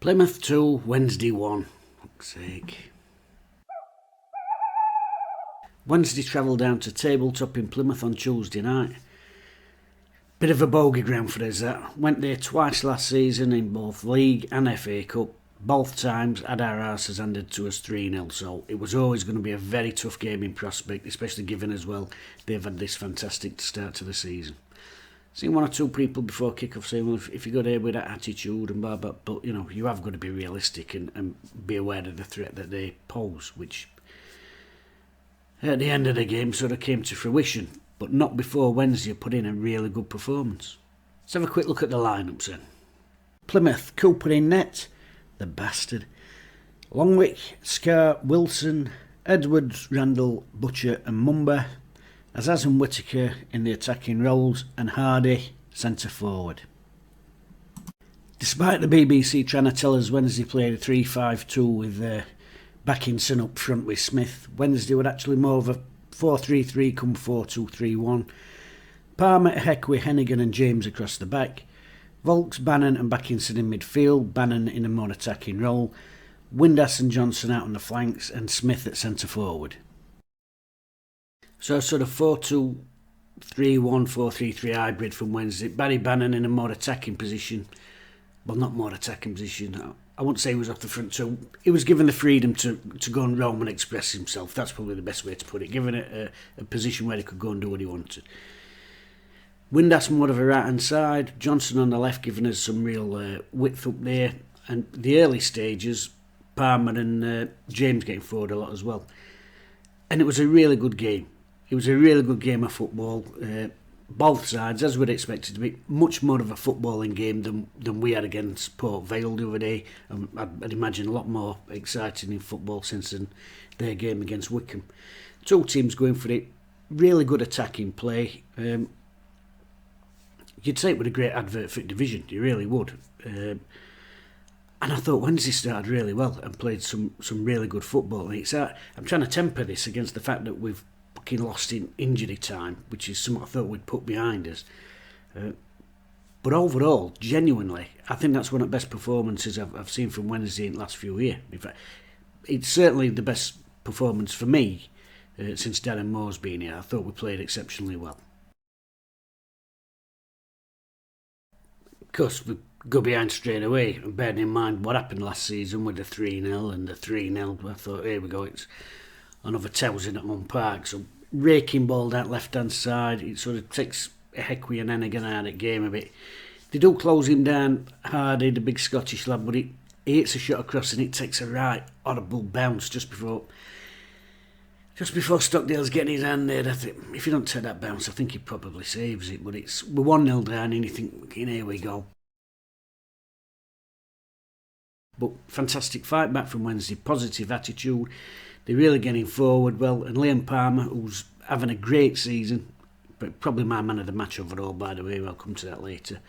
Plymouth 2, Wednesday 1. Fuck's sake. Wednesday travelled down to Tabletop in Plymouth on Tuesday night. Bit of a bogey ground for us that. Went there twice last season in both League and FA Cup. Both times had our arses handed to us 3-0, so it was always going to be a very tough game in prospect, especially given as well they've had this fantastic start to the season. Seen one or two people before kick-off saying, well, if you go there with that attitude and blah, blah, but, you know, you have got to be realistic and be aware of the threat that they pose, which at the end of the game sort of came to fruition, but not before Wednesday put in a really good performance. Let's have a quick look at the lineups then. Plymouth, Cooper in net, the bastard. Longwick, Scar, Wilson, Edwards, Randall, Butcher and Mumba. Azaz and Whittaker in the attacking roles and Hardy centre forward. Despite the BBC trying to tell us Wednesday played a 3-5-2 with Backinson up front with Smith, Wednesday were actually more of a 4-3-3 come 4-2-3-1. Palmer, Heck with Hennigan and James across the back. Volks, Bannon and Backinson in midfield, Bannon in a more attacking role. Windass and Johnson out on the flanks and Smith at centre forward. So a sort of 4-2-3-1, 4-3-3 hybrid from Wednesday. Barry Bannon in a more attacking position. Well, not more attacking position. I wouldn't say he was off the front two. He was given the freedom to go and roam and express himself. That's probably the best way to put it. Given it a position where he could go and do what he wanted. Windass more of a right-hand side. Johnson on the left giving us some real width up there. And the early stages, Palmer and James getting forward a lot as well. And it was a really good game. It was a really good game of football. Both sides, as we'd expect it to be, much more of a footballing game than we had against Port Vale the other day. I'd imagine a lot more exciting in football since their game against Wickham. Two teams going for it. Really good attacking play. You'd say it was a great advert for division. You really would. And I thought Wednesday started really well and played some really good football. And I'm trying to temper this against the fact that we've fucking lost in injury time, which is something I thought we'd put behind us. But overall, genuinely, I think that's one of the best performances I've seen from Wednesday in the last few years. In fact, it's certainly the best performance for me since Darren Moore's been here. I thought we played exceptionally well. Of course, we go behind straight away, and bearing in mind what happened last season with the 3-0 and the 3-0, I thought, here we go, it's another Towson at Mum Park. So raking ball down left-hand side, it sort of takes Heckwy and Hennigan out of the game a bit. They do close him down, Hardy, the big Scottish lad, but he hits a shot across and it takes a right horrible bounce just before Stockdale's getting his hand there. I think if you don't take that bounce, I think he probably saves it. But we're 1-0 down and you think, here we go. But fantastic fight back from Wednesday, positive attitude. They're really getting forward well. And Liam Palmer, who's having a great season, but probably my man of the match overall, by the way. I'll come to that later.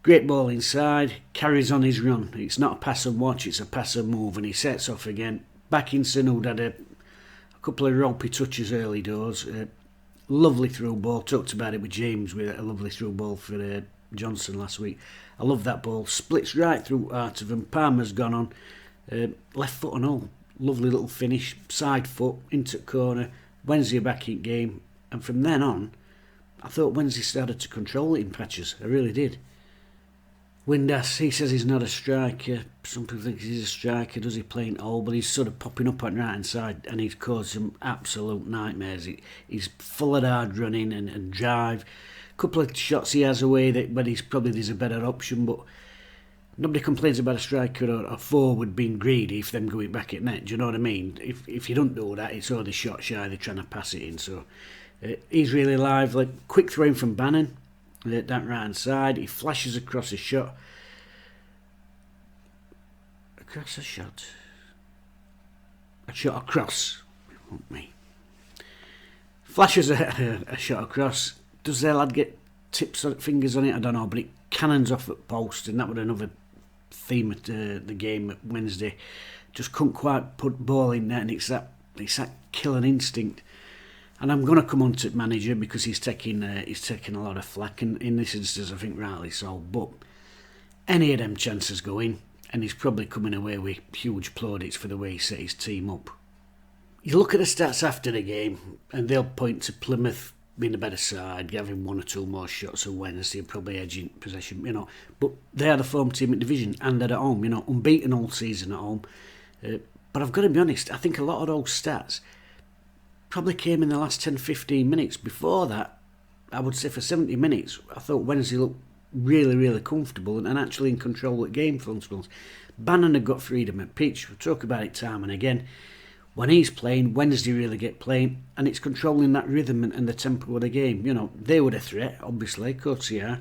Great ball inside, carries on his run. It's not a pass and watch, it's a pass and move. And he sets off again. Backinson, who'd had a couple of ropey touches early doors. Lovely through ball. Talked about it with James with a lovely through ball for Johnson last week. I love that ball. Splits right through out of him. Palmer's gone on. Left foot and all. Lovely little finish. Side foot into the corner. Wednesday back in game. And from then on, I thought Wednesday started to control it in patches. I really did. Windass, he says he's not a striker. Some people think he's a striker. Does he play in all? But he's sort of popping up on the right hand side and he's caused some absolute nightmares. He's full of hard running and drive. A couple of shots he has away but there's a better option. But nobody complains about a striker or a forward being greedy if them going back at net. Do you know what I mean? If you don't do that, it's all the shot shy. They're trying to pass it in. So he's really lively. Quick throw in from Bannon. That right hand side, he flashes across a shot. Across a shot. A shot across. Me. Flashes a shot across. Does their lad get fingers on it? I don't know, but it cannons off at post, and that was another theme at the game at Wednesday. Just couldn't quite put ball in there, and it's that killing instinct. And I'm going to come on to manager because he's taking a lot of flack, and in this instance I think rightly so. But any of them chances go in, and he's probably coming away with huge plaudits for the way he set his team up. You look at the stats after the game, and they'll point to Plymouth being a better side, having one or two more shots on Wednesday and probably edging possession, But they are the form team in division, and they're at home, unbeaten all season at home. But I've got to be honest, I think a lot of those stats probably came in the last 10-15 minutes. Before that, I would say for 70 minutes, I thought Wednesday looked really, really comfortable and actually in control of the game for once. Bannon had got freedom at pitch. We'll talk about it time and again. When he's playing, Wednesday really get playing, and it's controlling that rhythm and the tempo of the game. They were a threat, obviously, of course they are.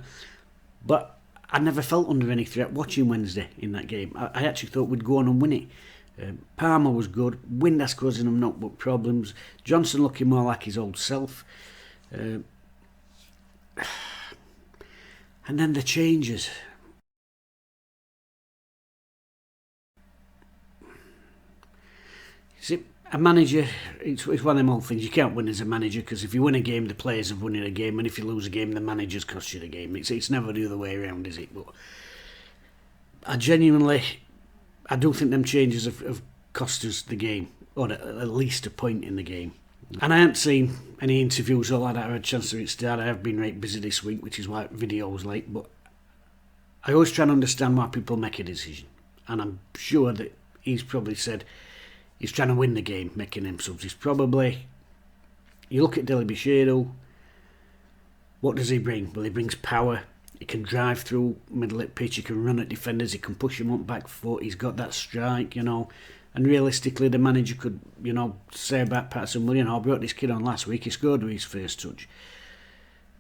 But I never felt under any threat watching Wednesday in that game. I actually thought we'd go on and win it. Palmer was good. Windass causing them not but problems. Johnson looking more like his old self. And then the changes. See, a manager, it's one of them old things. You can't win as a manager, because if you win a game, the players have won a game, and if you lose a game, the manager's cost you the game. It's never the other way around, is it? But I do think them changes have cost us the game, or at least a point in the game. And I haven't seen any interviews or like that. I had a chance to start. I have been right busy this week, which is why video was late. But I always try and understand why people make a decision. And I'm sure that he's probably said he's trying to win the game, making them subs. He's probably... You look at Dele Bicheiro, what does he bring? Well, he brings power. He can drive through middle at pitch. He can run at defenders. He can push them up back foot. He's got that strike, And realistically, the manager could, say about Patterson, well, I brought this kid on last week. He scored with his first touch.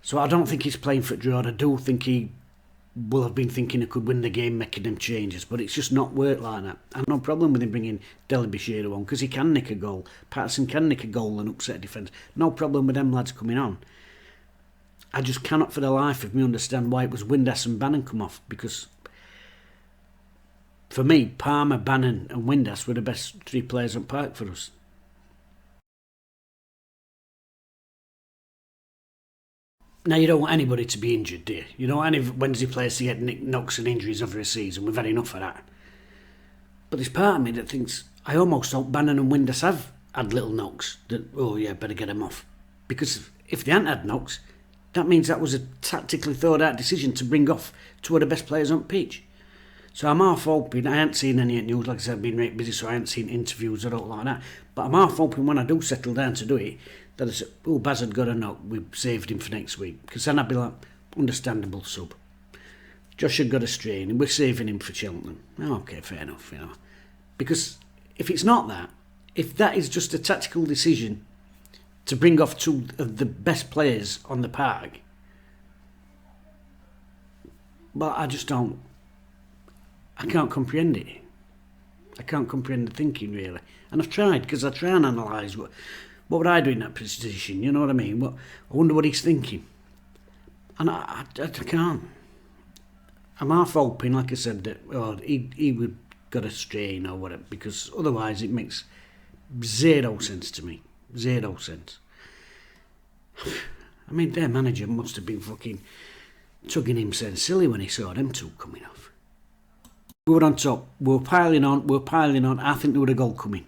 So I don't think he's playing for draw. I do think he will have been thinking he could win the game making them changes. But it's just not worked like that. I have no problem with him bringing Dele Bicheiro on, because he can nick a goal. Patterson can nick a goal and upset defence. No problem with them lads coming on. I just cannot for the life of me understand why it was Windass and Bannon come off, because for me, Palmer, Bannon and Windass were the best three players on park for us. Now, you don't want anybody to be injured, do you? You don't want any Wednesday players to get knocks and injuries over a season. We've had enough of that. But there's part of me that thinks, I almost hope Bannon and Windass have had little knocks. That, better get them off. Because if they hadn't had knocks, that means that was a tactically thought out decision to bring off two of the best players on pitch. So I'm half hoping, I haven't seen any news, like I said, I've been right busy, so I haven't seen interviews or all like that. But I'm half hoping when I do settle down to do it, that it's, Baz had got a knock, we've saved him for next week. Because then I'd be like, understandable sub. Josh had got a strain, and we're saving him for Cheltenham. Okay, fair enough, Because if it's not that, if that is just a tactical decision to bring off two of the best players on the park, well, I can't comprehend it. I can't comprehend the thinking, really. And I've tried, because I try and analyse what would I do in that position, you know what I mean? I wonder what he's thinking. And I can't. I'm half hoping, like I said, that he would got a strain or whatever, because otherwise it makes zero sense to me. Zero sense. I mean, their manager must have been fucking tugging himself silly when he saw them two coming off. We were on top. We were piling on. I think there was a goal coming.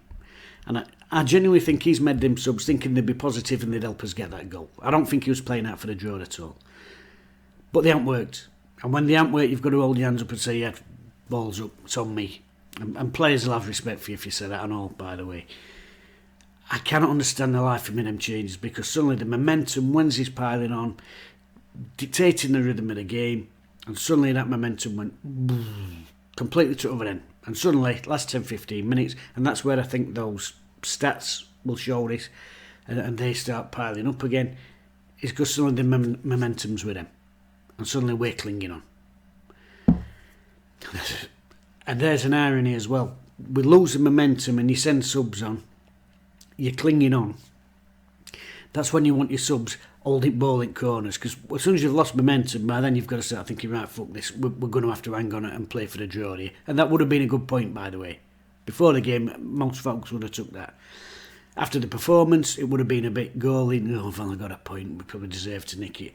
And I genuinely think he's made them subs thinking they'd be positive and they'd help us get that goal. I don't think he was playing out for the draw at all. But they haven't worked. And when they haven't worked, you've got to hold your hands up and say, yeah, ball's up, it's on me. And players will have respect for you if you say that and all, by the way. I cannot understand the life of me them changes, because suddenly the momentum, Wednesday's piling on, dictating the rhythm of the game, and suddenly that momentum went completely to the other end. And suddenly, last 10-15 minutes, and that's where I think those stats will show this, and they start piling up again, is because suddenly the momentum's with them. And suddenly we're clinging on. And there's an irony as well. We lose the momentum and you send subs on, you're clinging on. That's when you want your subs holding ball in corners, because as soon as you've lost momentum, by then you've got to start thinking, right, fuck this, we're going to have to hang on it and play for the draw here. And that would have been a good point, by the way. Before the game, most folks would have took that. After the performance, it would have been a bit goaly. Oh, I've only got a point, we probably deserve to nick it.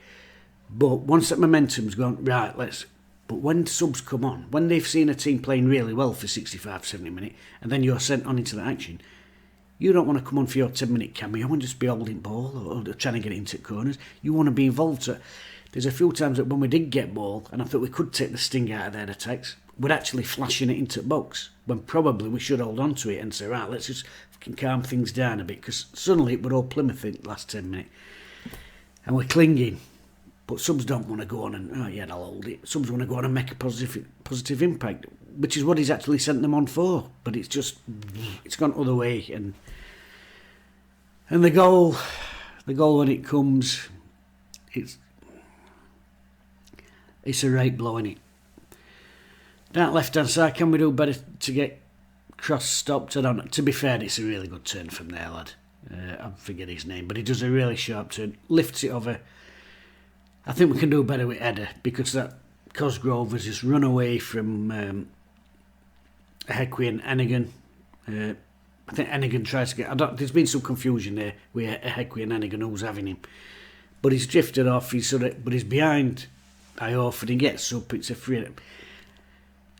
But once that momentum's gone, right, let's But when subs come on, when they've seen a team playing really well for 65, 70 minutes, and then you're sent on into the action, you don't want to come on for your 10-minute cameo and just be holding ball or trying to get it into corners. You want to be involved. So there's a few times that when we did get ball, and I thought we could take the sting out of their attacks, we're actually flashing it into the box, when probably we should hold on to it and say, right, let's just fucking calm things down a bit, because suddenly we're all Plymouth in the last 10 minutes. And we're clinging. But subs don't want to go on and, oh yeah, I'll hold it. Subs want to go on and make a positive impact, which is what he's actually sent them on for. But it's gone other way. And the goal when it comes, it's a right blow, innit? That left-hand side, can we do better to get cross stopped? I don't know. To be fair, it's a really good turn from there, lad. I forget his name, but he does a really sharp turn, lifts it over. I think we can do better with header, because that Cosgrove has just run away from Heckway and Ennigan. I think Ennigan tries to get... there's been some confusion there with Heckway and Ennigan, who's having him. But he's drifted off, but he's behind Ioff, and he gets up, it's a free...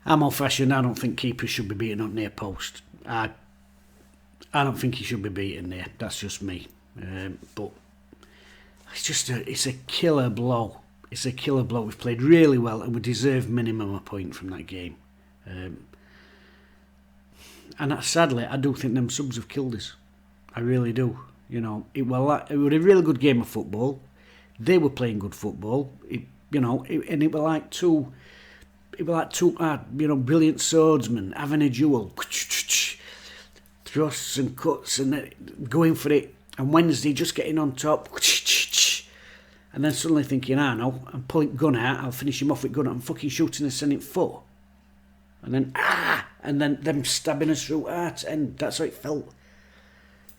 I'm old-fashioned, I don't think keepers should be beaten up near post. I don't think he should be beaten there, that's just me. But it's a killer blow. It's a killer blow. We've played really well and we deserve minimum a point from that game. And sadly, I do think them subs have killed us. I really do. You know, it was a really good game of football. They were playing good football. And it were like two brilliant swordsmen having a duel. Thrusts and cuts and going for it. And Wednesday just getting on top. And then suddenly thinking, no, I'm pulling gun out, I'll finish him off with gun out, I'm fucking shooting and sending foot. And then them stabbing us through heart, and that's how it felt.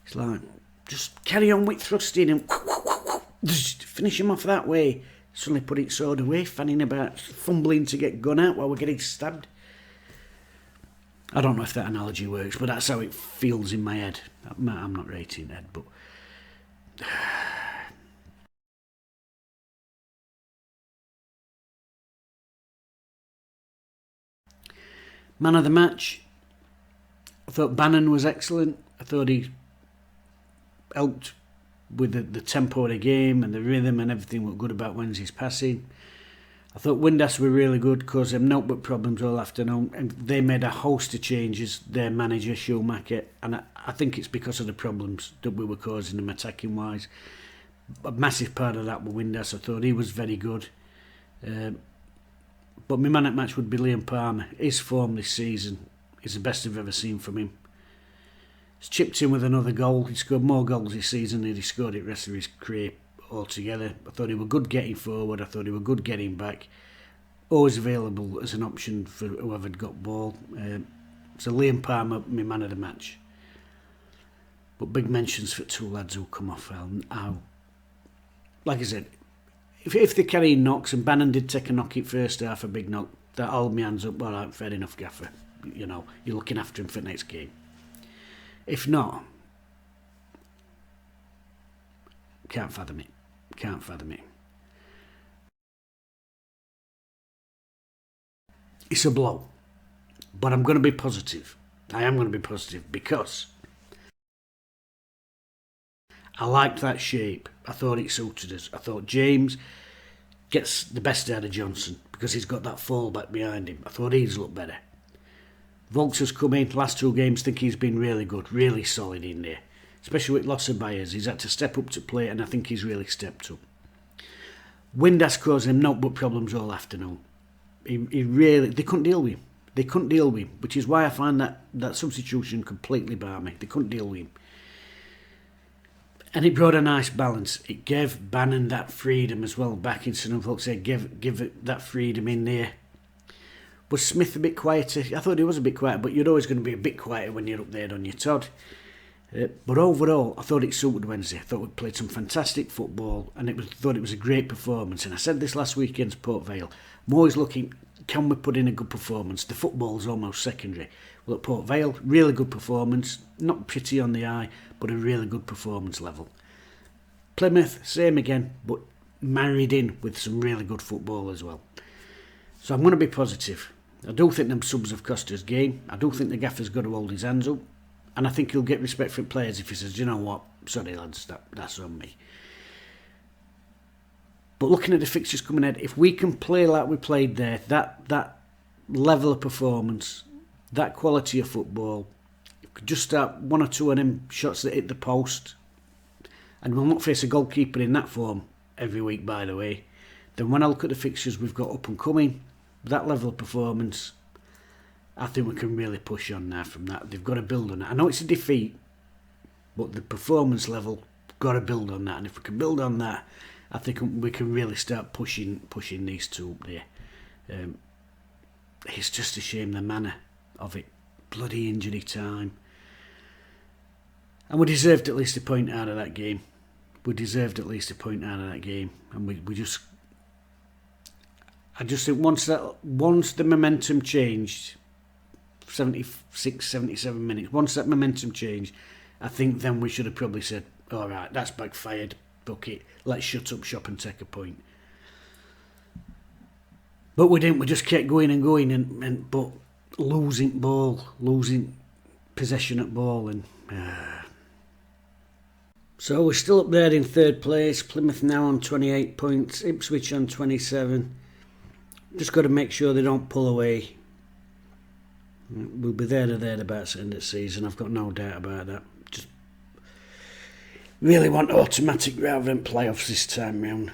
It's like, just carry on with thrusting and just finish him off that way. Suddenly put it sword away, fanning about, fumbling to get gun out while we're getting stabbed. I don't know if that analogy works, but that's how it feels in my head. I'm not rating Ed, but... Man of the match, I thought Bannon was excellent. I thought he helped with the tempo of the game and the rhythm and everything was good about Wednesday's passing. I thought Windass were really good, caused them no but problems all afternoon, and they made a host of changes, their manager Schumacher, and I think it's because of the problems that we were causing them attacking wise. A massive part of that was Windass. I thought he was very good. But my man at match would be Liam Palmer. His form this season is the best I've ever seen from him. He's chipped in with another goal. He scored more goals this season than he scored it the rest of his career altogether. I thought he was good getting forward. I thought he was good getting back. Always available as an option for whoever got ball. So Liam Palmer, my man of the match. But big mentions for two lads who come off well. Like I said, if they're carrying knocks, and Bannon did take a knock in first half, a big knock, that hold my hands up, well, fair enough, Gaffer. You know, you're looking after him for the next game. If not, can't fathom it. It's a blow. But I'm going to be positive. I am going to be positive because I liked that shape. I thought it suited us. I thought James gets the best out of Johnson because he's got that fall back behind him. I thought he's looked better. Volks has come in, last two games, think he's been really good, really solid in there. Especially with lots of buyers. He's had to step up to play and I think he's really stepped up. Windass caused him no but problems all afternoon. They couldn't deal with him. Which is why I find that substitution completely balmy. They couldn't deal with him. And it brought a nice balance. It gave Bannon that freedom as well. Back in St. Folks said, give it that freedom in there. Was Smith a bit quieter? I thought he was a bit quieter, but you're always going to be a bit quieter when you're up there on your Todd. But overall, I thought it suited Wednesday. I thought we played some fantastic football, and thought it was a great performance. And I said this last week against Port Vale. I'm always looking, can we put in a good performance? The football's almost secondary. Well, at Port Vale, really good performance. Not pretty on the eye, but a really good performance level. Plymouth, same again, but married in with some really good football as well. So I'm going to be positive. I do think them subs have cost us game. I do think the gaffer's got to hold his hands up. And I think he'll get respect from players if he says, you know what, sorry lads, that's on me. But looking at the fixtures coming ahead, if we can play like we played there, that level of performance, that quality of football, if we could just start one or two of them shots that hit the post, and we'll not face a goalkeeper in that form every week, by the way, then when I look at the fixtures we've got up and coming, that level of performance, I think we can really push on now from that. They've got to build on that. I know it's a defeat, but the performance level, got to build on that. And if we can build on that, I think we can really start pushing these two up there. It's just a shame the manner of it. Bloody injury time. And we deserved at least a point out of that game. And we just... I just think once the momentum changed, 76, 77 minutes, once that momentum changed, I think then we should have probably said, all right, that's backfired, book it, let's shut up shop and take a point. But we didn't, we just kept going and going, but losing possession at ball. So we're still up there in third place, Plymouth now on 28 points, Ipswich on 27. Just got to make sure they don't pull away. We'll be there or thereabouts at the end of the season, I've got no doubt about that. Just really want automatic rather than playoffs this time round.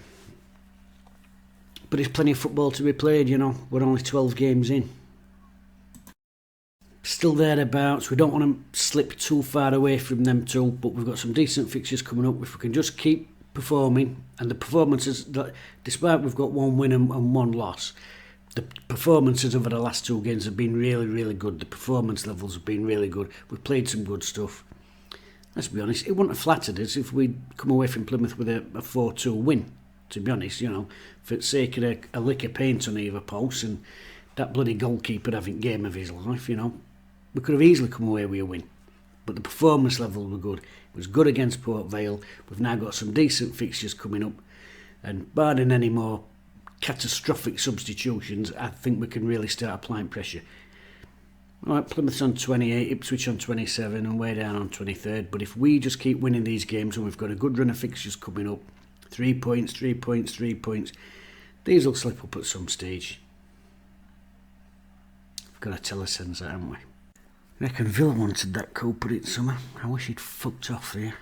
But there's plenty of football to be played, you know. We're only 12 games in. Still thereabouts. We don't want to slip too far away from them two, but we've got some decent fixtures coming up. If we can just keep performing, and the performances, despite we've got one win and one loss, the performances over the last two games have been really, really good. The performance levels have been really good. We've played some good stuff. Let's be honest, it wouldn't have flattered us if we'd come away from Plymouth with a 4-2 win, to be honest, you know, for the sake of a lick of paint on either post and that bloody goalkeeper having game of his life, you know. We could have easily come away with a win. But the performance level were good. It was good against Port Vale. We've now got some decent fixtures coming up. And barring any more catastrophic substitutions, I think we can really start applying pressure. Alright, Plymouth's on 28, Ipswich on 27 and way down on 23rd. But if we just keep winning these games and we've got a good run of fixtures coming up, 3 points, these will slip up at some stage. We've got to tell us that, haven't we? I reckon Villa wanted that Cooper in summer. I wish he'd fucked off there.